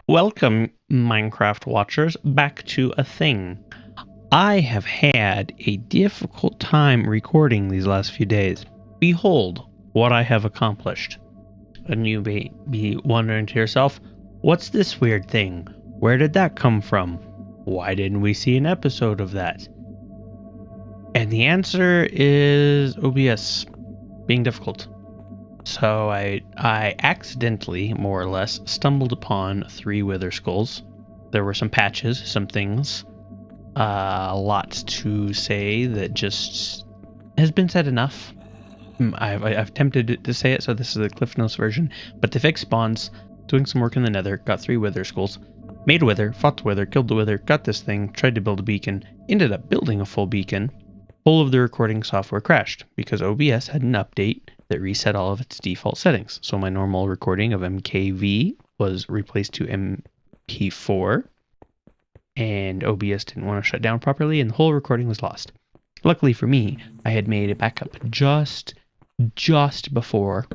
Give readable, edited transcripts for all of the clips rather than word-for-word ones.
Welcome, Minecraft watchers, back to a thing. I have had a difficult time recording these last few days. Behold what I have accomplished. And you may be wondering to yourself, what's this weird thing? Where did that come from? Why didn't we see an episode of that? And the answer is OBS being difficult. So I accidentally, more or less, stumbled upon 3 wither skulls. There were some patches, some things. Lots to say that just has been said enough. I've attempted to say it, so this is the Cliff Notes version. But to fix spawns, doing some work in the Nether, got 3 wither skulls, made a wither, fought the wither, killed the wither, got this thing, tried to build a beacon, ended up building a full beacon. Whole of the recording software crashed because OBS had an update that reset all of its default settings. So my normal recording of MKV was replaced to MP4, and OBS didn't want to shut down properly, and the whole recording was lost. Luckily for me, I had made a backup just before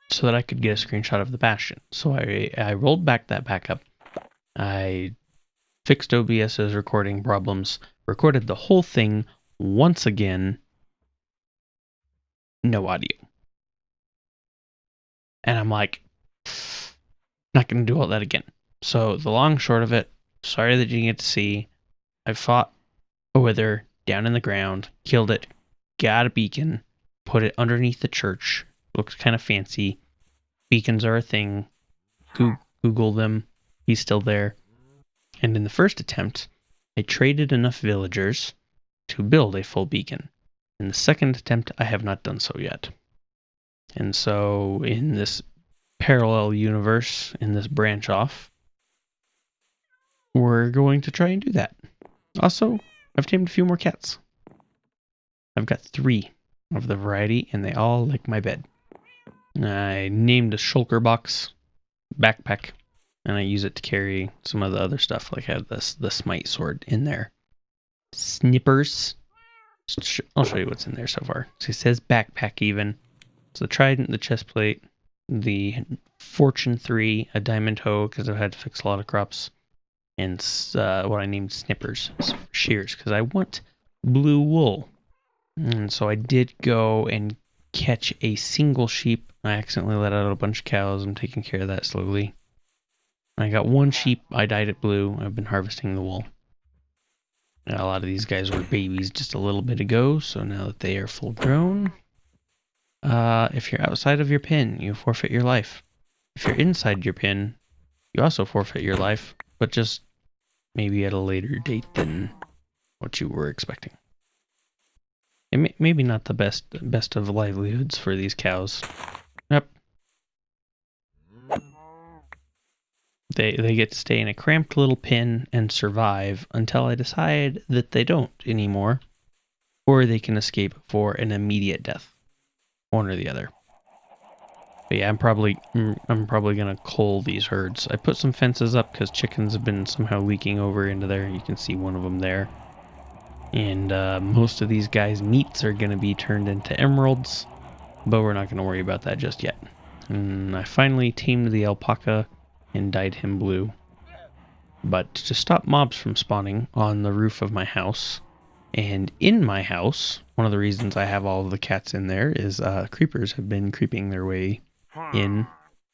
so that I could get a screenshot of the bastion. So I rolled back that backup. I fixed OBS's recording problems, recorded the whole thing once again. No audio. And I'm like, not going to do all that again. So the long short of it, sorry that you didn't get to see, I fought a wither down in the ground, killed it, got a beacon, put it underneath the church. Looks kind of fancy. Beacons are a thing. Google them. He's still there. And in the first attempt, I traded enough villagers to build a full beacon. In the second attempt, I have not done so yet. And so in this parallel universe, in this branch off, we're going to try and do that. Also, I've tamed a few more cats. I've got 3 of the variety, and they all like my bed. I named a shulker box backpack, and I use it to carry some of the other stuff, like I have the smite sword in there. Snippers. I'll show you what's in there so far. So it says backpack even. It's the trident, the chest plate, the fortune 3, a diamond hoe because I've had to fix a lot of crops, and what I named snippers, shears, because I want blue wool. And so I did go and catch a single sheep. I accidentally let out a bunch of cows. I'm taking care of that slowly. I got 1 sheep. I dyed it blue. I've been harvesting the wool. Now, a lot of these guys were babies just a little bit ago, so now that they are full grown, if you're outside of your pen, you forfeit your life. If you're inside your pen, you also forfeit your life, but just maybe at a later date than what you were expecting. And maybe not the best of livelihoods for these cows. Yep. They get to stay in a cramped little pen and survive until I decide that they don't anymore, or they can escape for an immediate death, one or the other. But yeah, I'm probably gonna cull these herds. I put some fences up because chickens have been somehow leaking over into there. You can see one of them there, and most of these guys' meats are gonna be turned into emeralds, but we're not gonna worry about that just yet. And I finally tamed the alpaca and dyed him blue. But to stop mobs from spawning on the roof of my house, and in my house, one of the reasons I have all of the cats in there is creepers have been creeping their way in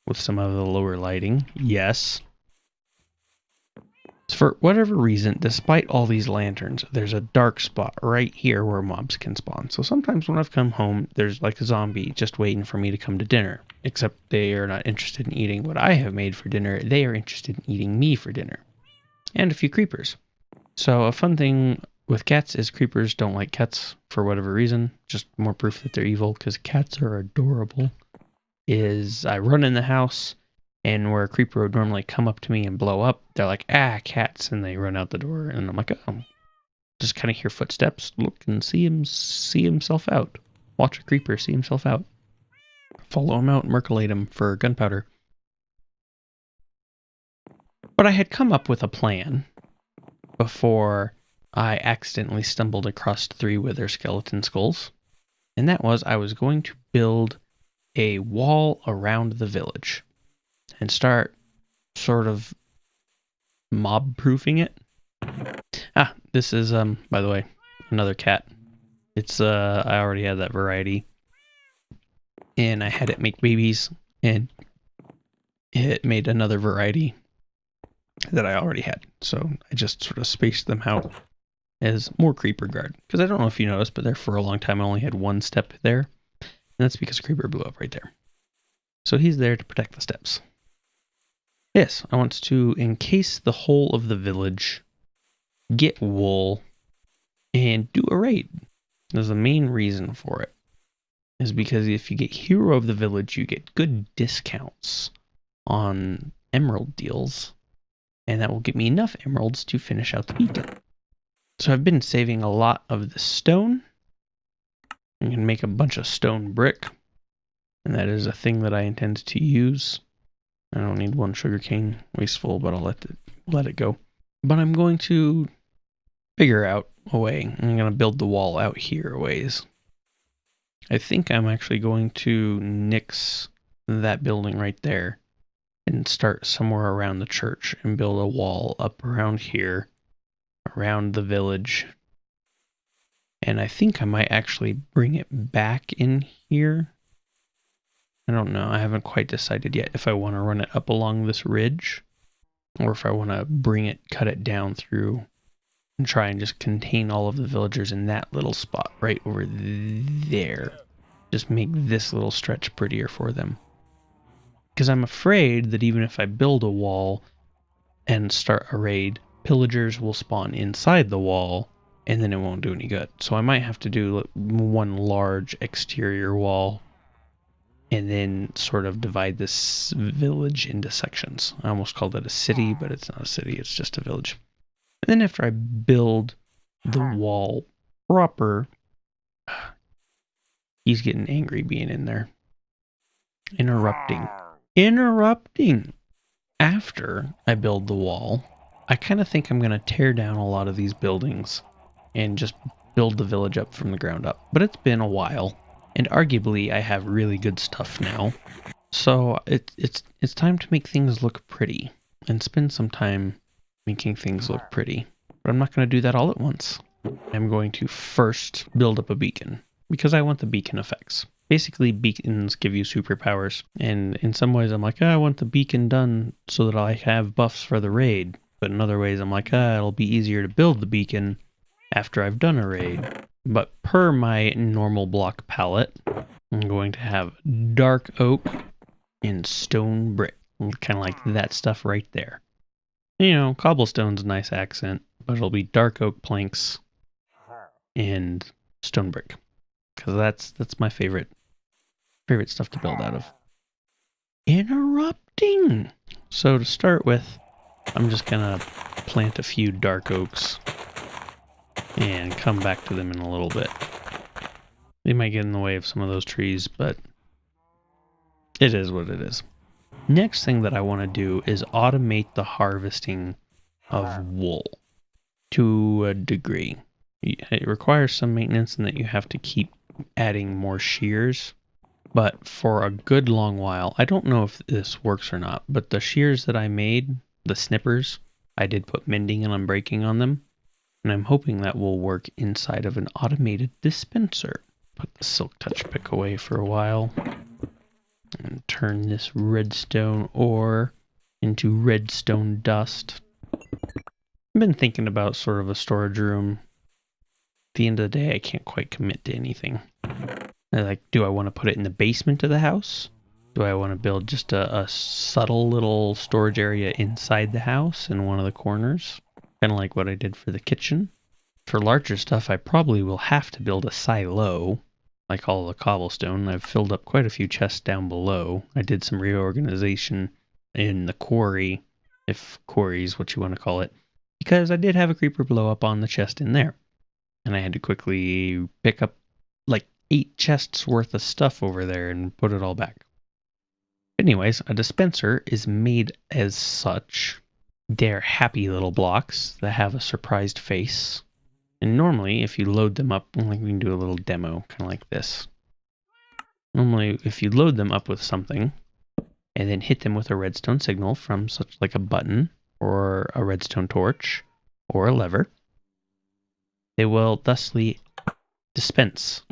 with some of the lower lighting. Yes. For whatever reason, despite all these lanterns, there's a dark spot right here where mobs can spawn. So sometimes when I've come home, there's like a zombie just waiting for me to come to dinner. Except they are not interested in eating what I have made for dinner. They are interested in eating me for dinner. And a few creepers. So a fun thing with cats is creepers don't like cats for whatever reason. Just more proof that they're evil because cats are adorable. Is I run in the house, and where a creeper would normally come up to me and blow up, they're like, cats, and they run out the door, and I'm like, oh, just kind of hear footsteps, look and see himself out. Watch a creeper see himself out. Follow him out and merculate him for gunpowder. But I had come up with a plan before I accidentally stumbled across 3 wither skeleton skulls, and that was I was going to build a wall around the village and start sort of mob proofing it. Ah, this is by the way, another cat. It's I already had that variety, and I had it make babies, and it made another variety that I already had. So I just sort of spaced them out as more creeper guard. Because I don't know if you noticed, but there for a long time I only had one step there. And that's because creeper blew up right there. So he's there to protect the steps. Yes, I want to encase the whole of the village, get wool, and do a raid. There's the main reason for it. Is because if you get hero of the village, you get good discounts on emerald deals. And that will get me enough emeralds to finish out the beacon. So I've been saving a lot of the stone. I'm going to make a bunch of stone brick. And that is a thing that I intend to use. I don't need one sugarcane, wasteful, but I'll let it go. But I'm going to figure out a way. I'm going to build the wall out here a ways. I think I'm actually going to nix that building right there and start somewhere around the church and build a wall up around here, around the village. And I think I might actually bring it back in here. I don't know. I haven't quite decided yet if I want to run it up along this ridge or if I want to bring it, cut it down through and try and just contain all of the villagers in that little spot right over there. Just make this little stretch prettier for them. Because I'm afraid that even if I build a wall and start a raid, pillagers will spawn inside the wall and then it won't do any good. So I might have to do one large exterior wall and then sort of divide this village into sections. I almost called it a city, but it's not a city, it's just a village. And then after I build the wall proper, he's getting angry being in there. Interrupting. After I build the wall, I kind of think I'm going to tear down a lot of these buildings and just build the village up from the ground up. But it's been a while, and arguably I have really good stuff now. So it's time to make things look pretty and spend some time making things look pretty. But I'm not going to do that all at once. I'm going to first build up a beacon because I want the beacon effects. Basically, beacons give you superpowers, and in some ways I'm like, I want the beacon done so that I have buffs for the raid. But in other ways I'm like, it'll be easier to build the beacon after I've done a raid. But per my normal block palette, I'm going to have dark oak and stone brick. Kind of like that stuff right there. You know, cobblestone's a nice accent, but it'll be dark oak planks and stone brick. Because that's my favorite stuff to build out of. Interrupting! So to start with, I'm just gonna plant a few dark oaks and come back to them in a little bit. They might get in the way of some of those trees, but it is what it is. Next thing that I want to do is automate the harvesting of wool to a degree. It requires some maintenance in that you have to keep adding more shears. But for a good long while, I don't know if this works or not, but the shears that I made, the snippers, I did put mending and unbreaking on them. And I'm hoping that will work inside of an automated dispenser. Put the silk touch pick away for a while. And turn this redstone ore into redstone dust. I've been thinking about sort of a storage room. At the end of the day, I can't quite commit to anything. Like, do I want to put it in the basement of the house? Do I want to build just a subtle little storage area inside the house in one of the corners? Kind of like what I did for the kitchen. For larger stuff, I probably will have to build a silo, like all the cobblestone. I've filled up quite a few chests down below. I did some reorganization in the quarry, if quarry is what you want to call it, because I did have a creeper blow up on the chest in there. And I had to quickly pick up like 8 chests worth of stuff over there and put it all back. Anyways, a dispenser is made as such. They're happy little blocks that have a surprised face. And normally, if you load them up, like we can do a little demo, kind of like this. Normally, if you load them up with something, and then hit them with a redstone signal from such like a button or a redstone torch or a lever, they will thusly dispense.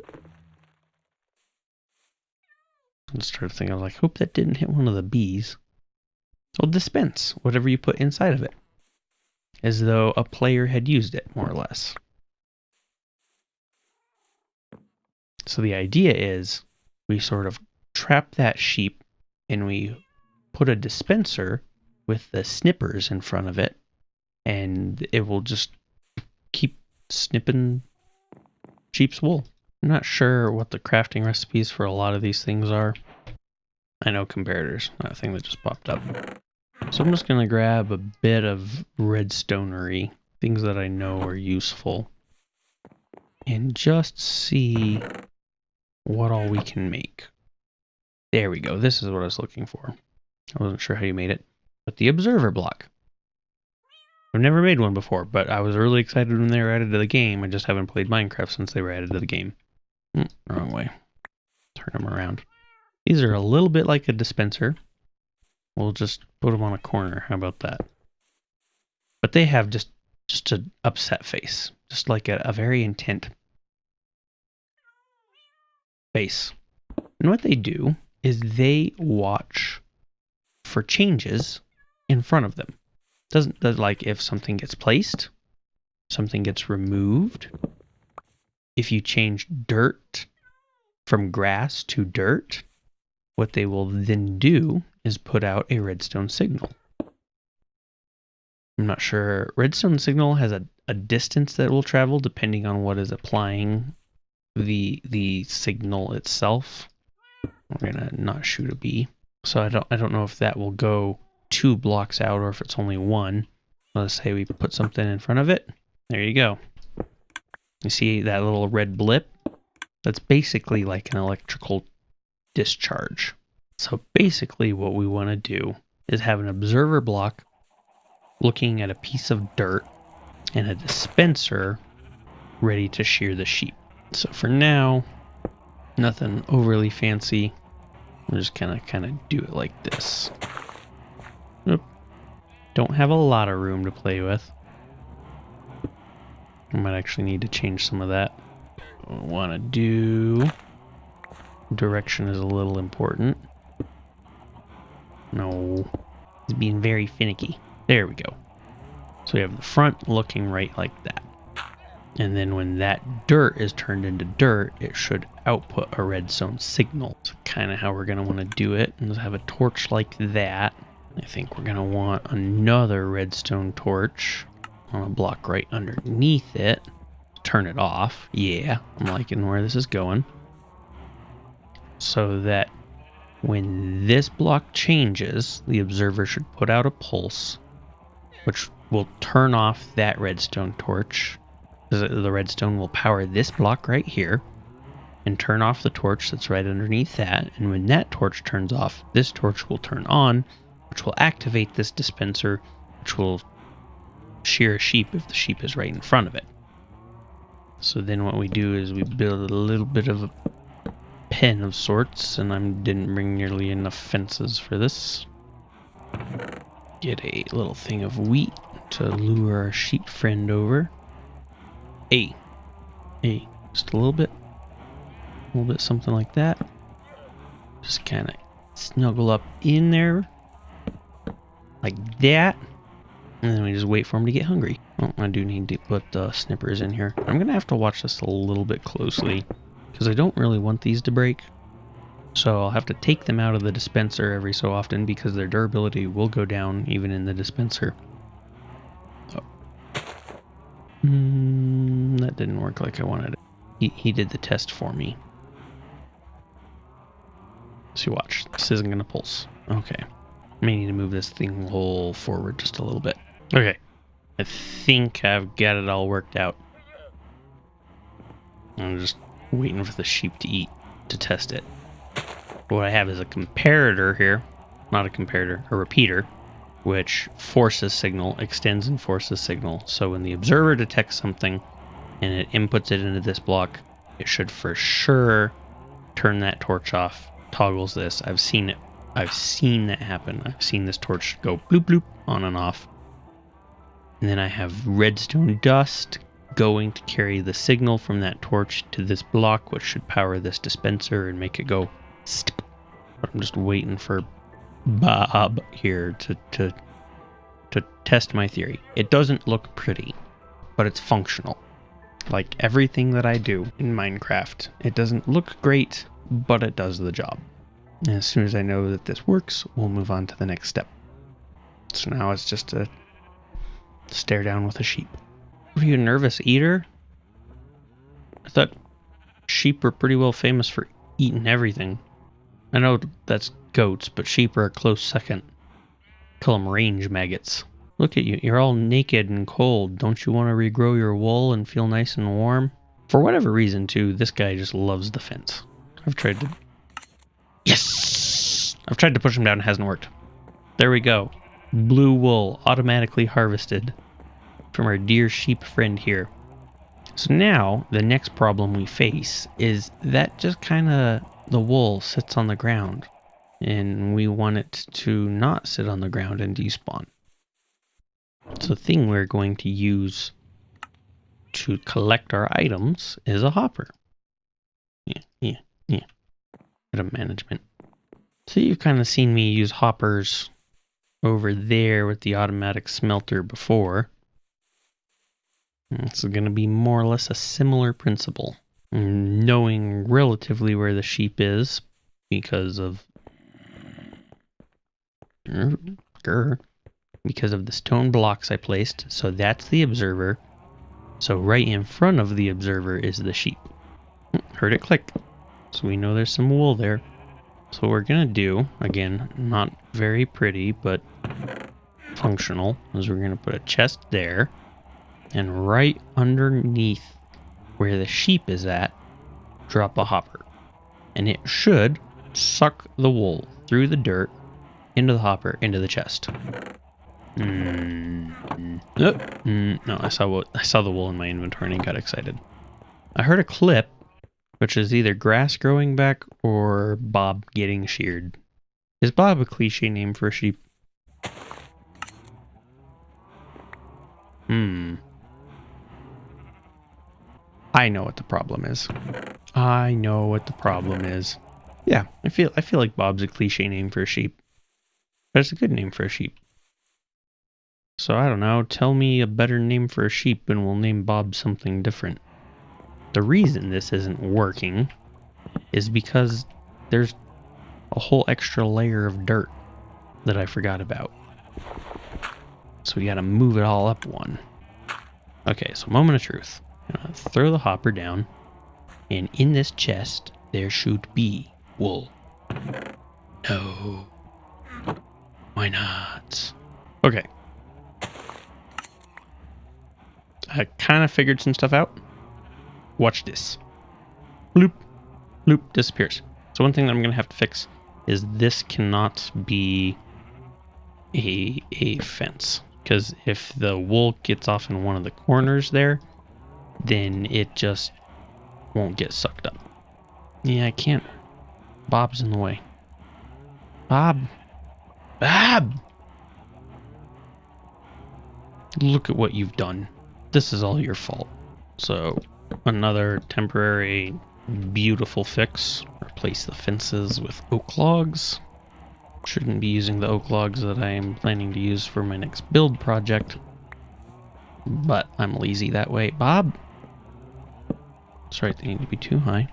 I started thinking, I was like, hope that didn't hit one of the bees. Well, dispense whatever you put inside of it, as though a player had used it, more or less. So the idea is we sort of trap that sheep and we put a dispenser with the snippers in front of it, and it will just keep snipping sheep's wool. I'm not sure what the crafting recipes for a lot of these things are. I know comparators, that thing that just popped up. So I'm just going to grab a bit of redstonery, things that I know are useful, and just see what all we can make. There we go. This is what I was looking for. I wasn't sure how you made it. But the observer block. I've never made one before, but I was really excited when they were added to the game. I just haven't played Minecraft since they were added to the game. Wrong way. Turn them around. These are a little bit like a dispenser. We'll just put them on a corner. How about that? But they have just an upset face. Just like a very intent face. And what they do is they watch for changes in front of them. Doesn't like if something gets placed, something gets removed. If you change dirt from grass to dirt, what they will then do is put out a redstone signal. I'm not sure. Redstone signal has a distance that will travel depending on what is applying the signal itself. We're gonna not shoot a bee. So I don't know if that will go 2 blocks out or if it's only 1. Let's say we put something in front of it. There you go. You see that little red blip? That's basically like an electrical discharge. So basically what we want to do is have an observer block looking at a piece of dirt and a dispenser ready to shear the sheep. So for now, nothing overly fancy. We're just kind of do it like this. Oop. Don't have a lot of room to play with. I might actually need to change some of that. What I want to do... Direction is a little important. No. It's being very finicky. There we go. So we have the front looking right like that. And then when that dirt is turned into dirt, it should output a redstone signal. It's kind of how we're going to want to do it. And have a torch like that. I think we're going to want another redstone torch on a block right underneath it. Turn it off. Yeah, I'm liking where this is going. So that when this block changes, the observer should put out a pulse, which will turn off that redstone torch. The redstone will power this block right here and turn off the torch that's right underneath that. And when that torch turns off, this torch will turn on, which will activate this dispenser, which will shear a sheep if the sheep is right in front of it. So then what we do is we build a little bit of a pen of sorts, and I didn't bring nearly enough fences for this. Get a little thing of wheat to lure our sheep friend over. Hey, just a little bit something like that. Just kind of snuggle up in there like that, and then we just wait for him to get hungry. Oh, I do need to put snippers in here. I'm gonna have to watch this a little bit closely because I don't really want these to break. So I'll have to take them out of the dispenser every so often because their durability will go down even in the dispenser. Oh. That didn't work like I wanted it. He did the test for me. So watch, this isn't gonna pulse. Okay. May need to move this thing whole forward just a little bit. Okay. I think I've got it all worked out. I'm just waiting for the sheep to eat to test it. What I have is a comparator here. Not a comparator, a repeater, which forces signal, extends and forces signal. So when the observer detects something and it inputs it into this block, it should for sure turn that torch off, toggles this. I've seen it I've seen that happen. I've seen this torch go bloop bloop on and off. And then I have redstone dust going to carry the signal from that torch to this block, which should power this dispenser and make it go stip. But I'm just waiting for Bawb here to test my theory. It doesn't look pretty, but it's functional. Like everything that I do in Minecraft, it doesn't look great, but it does the job. And as soon as I know that this works, we'll move on to the next step. So now it's just a stare down with a sheep. What are you, a nervous eater? I thought sheep were pretty well famous for eating everything. I know that's goats, but sheep are a close second. Call them range maggots. Look at you, you're all naked and cold. Don't you want to regrow your wool and feel nice and warm? For whatever reason, too, this guy just loves the fence. I've tried to... Yes! I've tried to push him down, it hasn't worked. There we go. Blue wool automatically harvested from our dear sheep friend here. So now, the next problem we face is that just kind of... the wool sits on the ground. And we want it to not sit on the ground and despawn. So the thing we're going to use to collect our items is a hopper. Yeah. Bit of management. So you've kind of seen me use hoppers over there with the automatic smelter before. It's going to be more or less a similar principle. Knowing relatively where the sheep is because of the stone blocks I placed. So that's the observer. So right in front of the observer is the sheep. Heard it click. So we know there's some wool there. So what we're going to do, again, not very pretty, but functional, is we're going to put a chest there. And right underneath where the sheep is at, drop a hopper. And it should suck the wool through the dirt into the hopper, into the chest. No, I saw the wool in my inventory and got excited. I heard a clip, which is either grass growing back or Bawb getting sheared. Is Bawb a cliche name for a sheep? I know what the problem is. Yeah, I feel like Bawb's a cliche name for a sheep. But it's a good name for a sheep. So I don't know, tell me a better name for a sheep and we'll name Bawb something different. The reason this isn't working is because there's a whole extra layer of dirt that I forgot about. So we gotta move it all up one. Okay, so moment of truth. I'm gonna throw the hopper down, and in this chest there should be wool. No. Why not? Okay. I kind of figured some stuff out. Watch this. Bloop. Bloop. Disappears. So one thing that I'm going to have to fix is this cannot be a fence. Because if the wool gets off in one of the corners there, then it just won't get sucked up. Yeah, I can't. Bawb's in the way. Bawb. Bawb! Look at what you've done. This is all your fault. So, another temporary beautiful fix. Replace the fences with oak logs. Shouldn't be using the oak logs that I am planning to use for my next build project. But I'm lazy that way. Bawb! That's right, they need to be too high.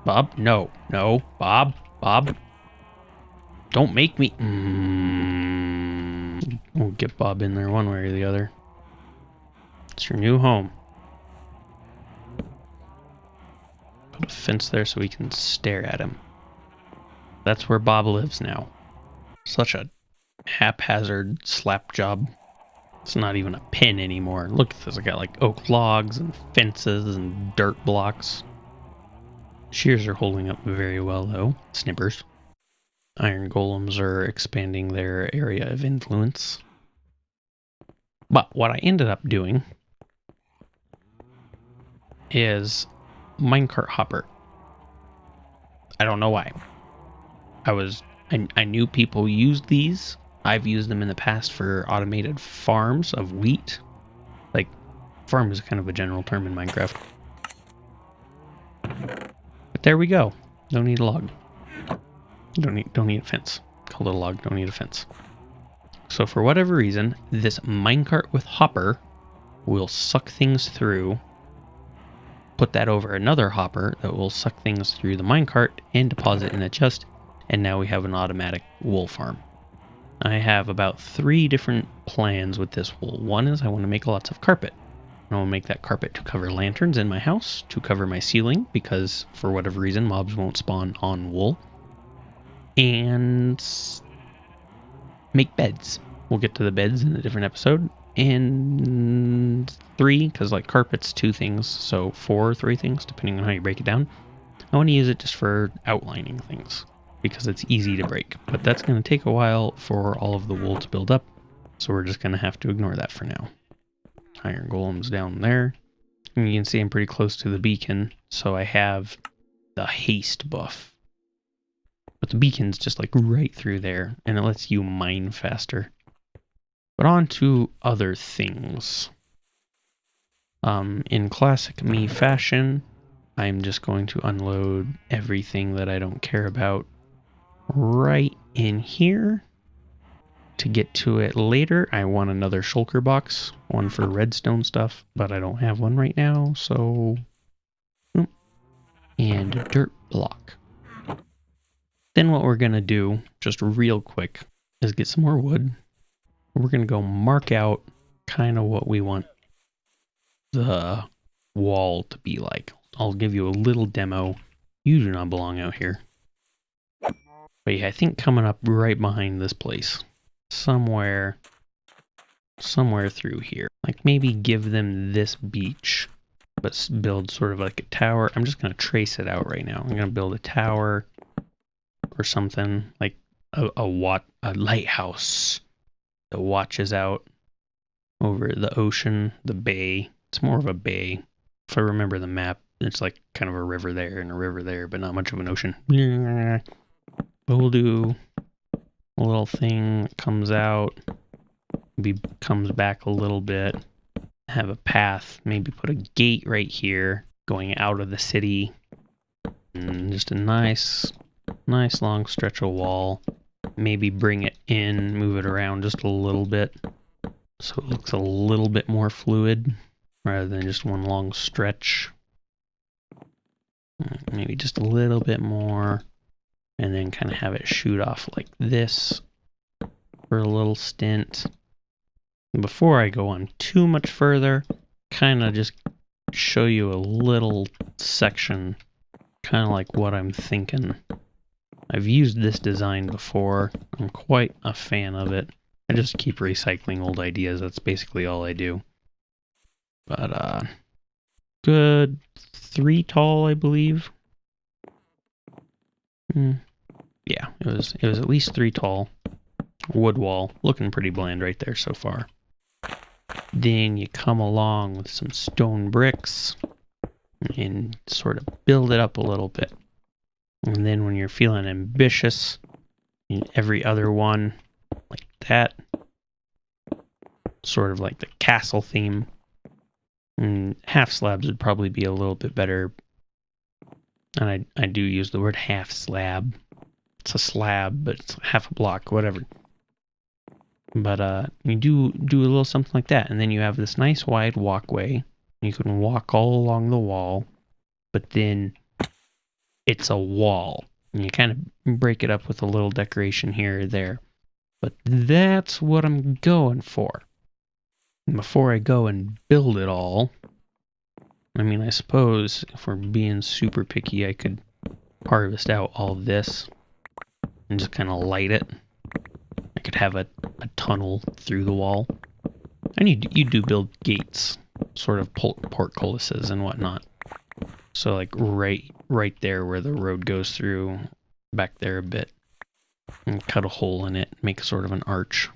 Bawb? No. No. Bawb? Bawb? Don't make me... We'll get Bawb in there one way or the other. It's your new home. Put a fence there so we can stare at him. That's where Bawb lives now. Such a haphazard slap job. It's not even a pen anymore. Look at this. I got like oak logs and fences and dirt blocks. Shears are holding up very well though. Snippers. Iron golems are expanding their area of influence. But what I ended up doing is minecart hopper. I don't know why. I knew people used these. I've used them in the past for automated farms of wheat. Like, farm is kind of a general term in Minecraft. But there we go. Don't need a log. Don't need a fence. Call it a log, don't need a fence. So for whatever reason, this minecart with hopper will suck things through. Put that over another hopper that will suck things through the minecart and deposit in a chest. And now we have an automatic wool farm. I have about 3 different plans with this wool. One is I want to make lots of carpet. I want to make that carpet to cover lanterns in my house, to cover my ceiling, because for whatever reason, mobs won't spawn on wool. And make beds. We'll get to the beds in a different episode. And 3, because like carpet's 2 things, so 4 or 3 things, depending on how you break it down. I want to use it just for outlining things, because it's easy to break. But that's going to take a while for all of the wool to build up, so we're just going to have to ignore that for now. Iron golems down there. And you can see I'm pretty close to the beacon, so I have the haste buff. But the beacon's just like right through there, and it lets you mine faster. But on to other things. In classic me fashion, I'm just going to unload everything that I don't care about right in here. To get to it later, I want another shulker box, one for redstone stuff, but I don't have one right now, so... And a dirt block. Then what we're going to do, just real quick, is get some more wood. We're going to go mark out kind of what we want the wall to be like. I'll give you a little demo. You do not belong out here. But yeah, I think coming up right behind this place. Somewhere through here. Like maybe give them this beach, but build sort of like a tower. I'm just going to trace it out right now. I'm going to build a tower or something like a lighthouse that watches out over the ocean, the bay. It's more of a bay. If I remember the map, it's like kind of a river there and a river there, but not much of an ocean. But we'll do a little thing that comes out, maybe comes back a little bit, have a path, maybe put a gate right here going out of the city, and just a nice long stretch of wall. Maybe bring it in, move it around just a little bit so it looks a little bit more fluid rather than just one long stretch. Maybe just a little bit more, and then kind of have it shoot off like this for a little stint. Before I go on too much further, kind of just show you a little section, kind of like what I'm thinking. I've used this design before. I'm quite a fan of it. I just keep recycling old ideas. That's basically all I do. But good 3 tall, I believe. Yeah, it was at least 3 tall. Wood wall, looking pretty bland right there so far. Then you come along with some stone bricks and sort of build it up a little bit. And then when you're feeling ambitious, every other one like that, sort of like the castle theme. And half slabs would probably be a little bit better. And I do use the word half slab. It's a slab, but it's half a block, whatever. But you do a little something like that, and then you have this nice wide walkway. You can walk all along the wall, but then it's a wall. And you kind of break it up with a little decoration here or there. But that's what I'm going for. And before I go and build it all, I mean, I suppose if we're being super picky, I could harvest out all of this and just kind of light it. I could have a tunnel through the wall. And you do build gates, sort of portcullises and whatnot. So like right there where the road goes through, back there a bit, and cut a hole in it, make sort of an arch.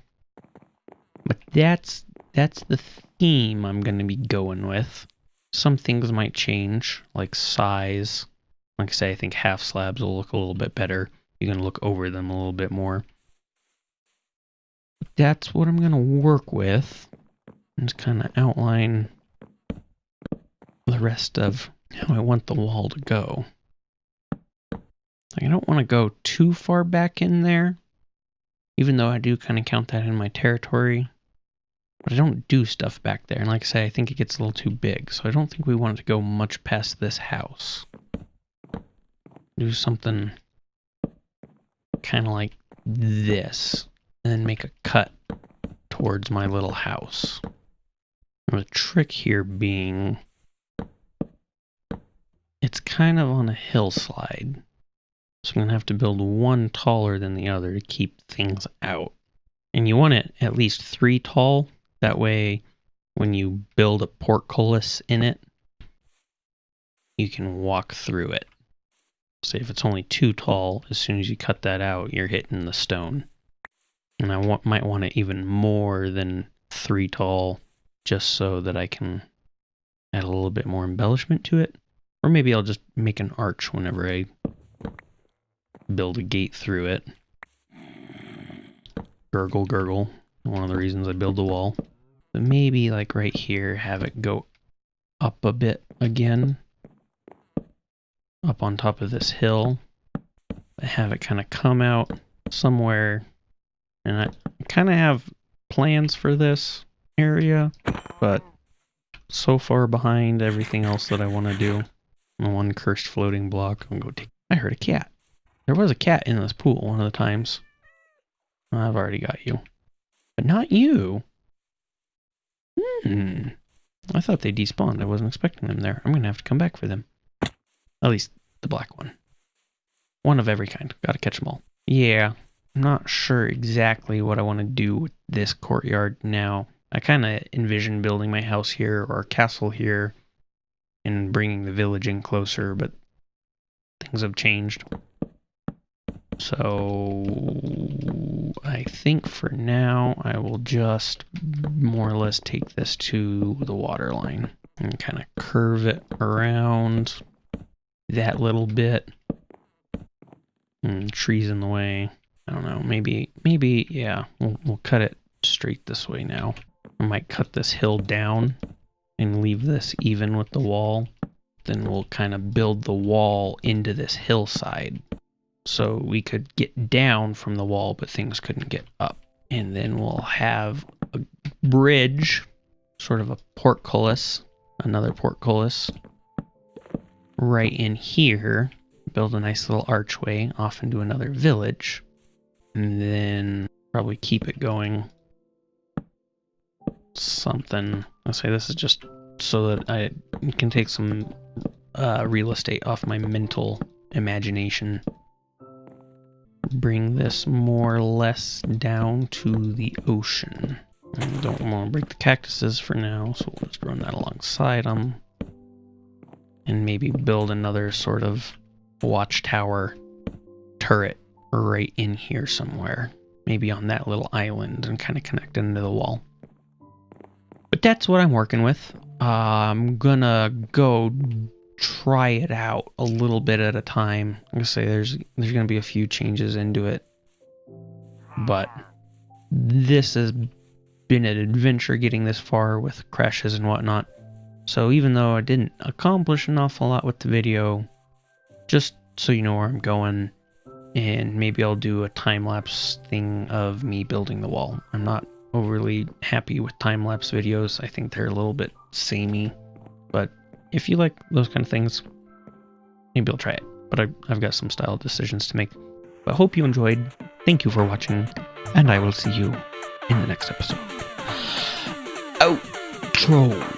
But that's the theme I'm going to be going with. Some things might change, like size. Like I say, I think half slabs will look a little bit better. You can look over them a little bit more. That's what I'm going to work with. And just kind of outline the rest of how I want the wall to go. Like, I don't want to go too far back in there, even though I do kind of count that in my territory. But I don't do stuff back there. And like I say, I think it gets a little too big. So I don't think we want it to go much past this house. Do something kind of like this. And then make a cut towards my little house. And the trick here being, it's kind of on a hillside. So I'm going to have to build one taller than the other to keep things out. And you want it at least 3 tall. That way, when you build a portcullis in it, you can walk through it. Say if it's only 2 tall, as soon as you cut that out, you're hitting the stone. And I might want it even more than 3 tall, just so that I can add a little bit more embellishment to it. Or maybe I'll just make an arch whenever I build a gate through it. Gurgle, gurgle. One of the reasons I build the wall. But maybe like right here, have it go up a bit again. Up on top of this hill. Have it kind of come out somewhere. And I kind of have plans for this area, but so far behind everything else that I want to do. The one cursed floating block. I'm going to take. I heard a cat. There was a cat in this pool one of the times. I've already got you. But not you. I thought they despawned. I wasn't expecting them there. I'm going to have to come back for them. At least the black one. One of every kind. Got to catch them all. Yeah. I'm not sure exactly what I want to do with this courtyard now. I kind of envision building my house here or a castle here and bringing the village in closer, but things have changed. So I think for now I will just more or less take this to the water line and kind of curve it around that little bit. And trees in the way. I don't know, maybe, yeah, we'll cut it straight this way now. I might cut this hill down and leave this even with the wall. Then we'll kind of build the wall into this hillside. So we could get down from the wall, but things couldn't get up. And then we'll have a bridge, sort of a portcullis, another portcullis, right in here. Build a nice little archway off into another village. And then probably keep it going. Something. I'll say this is just so that I can take some real estate off my mental imagination. Bring this more or less down to the ocean. I don't want to break the cactuses for now, so we'll just run that alongside them. And maybe build another sort of watchtower turret right in here somewhere. Maybe on that little island and kind of connect into the wall. But that's what I'm working with. I'm gonna go try it out a little bit at a time. I'm gonna say there's gonna be a few changes into it. But this has been an adventure getting this far with crashes and whatnot. So even though I didn't accomplish an awful lot with the video, just so you know where I'm going, and maybe I'll do a time-lapse thing of me building the wall. I'm not overly happy with time-lapse videos. I think they're a little bit samey, but if you like those kind of things, maybe I'll try it. But I've got some style decisions to make. But I hope you enjoyed. Thank you for watching, and I will see you in the next episode. Outro.